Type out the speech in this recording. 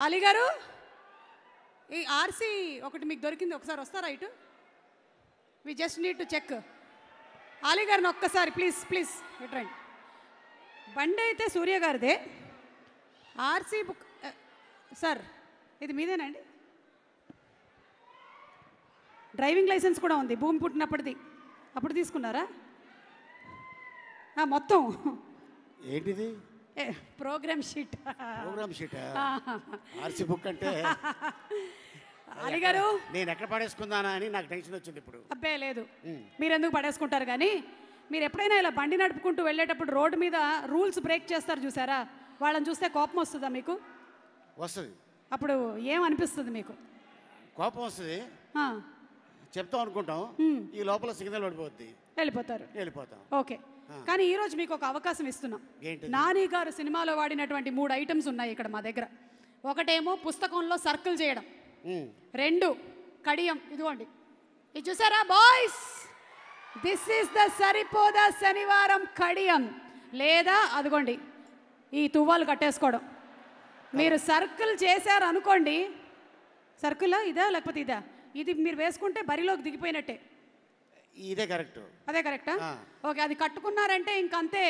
అలీ గారు ఈ ఆర్సీ ఒకటి మీకు దొరికింది, ఒకసారి వస్తారా ఇటు? We just need to check. Ali గారిని ఒక్కసారి ప్లీజ్ ప్లీజ్ ఇటు రండి. బండి అయితే సూర్య గారిదే. ఆర్సీ బుక్ సార్ ఇది మీదేనండి? డ్రైవింగ్ లైసెన్స్ కూడా ఉంది, భూమి పుట్టినప్పటిది. అప్పుడు తీసుకున్నారా? మొత్తం ఏంటిది? Program sheet. Program sheet RC book అంటే అలీ గారు నేను ఎక్కడ పడేసుకుందానా అని నాకు టెన్షన్ వచ్చింది ఇప్పుడు. అబ్బే లేదు, మీరు ఎందుకు పడేసుకుంటారు కానీ మీరు ఎప్పుడైనా ఇలా బండి నడుపుకుంటూ వెళ్ళేటప్పుడు రోడ్డు మీద రూల్స్ బ్రేక్ చేస్తారు చూసారా, వాళ్ళని చూస్తే కోపం వస్తుందా మీకు? వస్తుంది. అప్పుడు ఏమనిపిస్తుంది మీకు? కోపం వస్తుంది, చెప్తాం అనుకుంటాం, ఈ లోపల సిగ్నల్ పడిపోద్ది, వెళ్ళిపోతాం. ఓకే, కానీ ఈరోజు మీకు ఒక అవకాశం ఇస్తున్నాం. నాని గారు సినిమాలో వాడినటువంటి 3 ఐటమ్స్ ఉన్నాయి ఇక్కడ మా దగ్గర. ఒకటేమో పుస్తకంలో సర్కిల్ చేయడం, 2 కడియం, ఇదిగోండి ఇది చూసారా బాయ్స్, దిస్ ఈస్ ద సరిపోదా శనివారం కడియం, లేదా అదిగోండి ఈ తువ్వాలు కట్టేసుకోవడం. మీరు సర్కిల్ చేశారు అనుకోండి, సర్కిల్ ఇదా లేకపోతే ఇదా, ఇది మీరు వేసుకుంటే బరిలోకి దిగిపోయినట్టే. ఇదే కరెక్ట్. అదే కరెక్టా? ఓకే, అది కట్టుకున్నారంటే ఇంకంతే,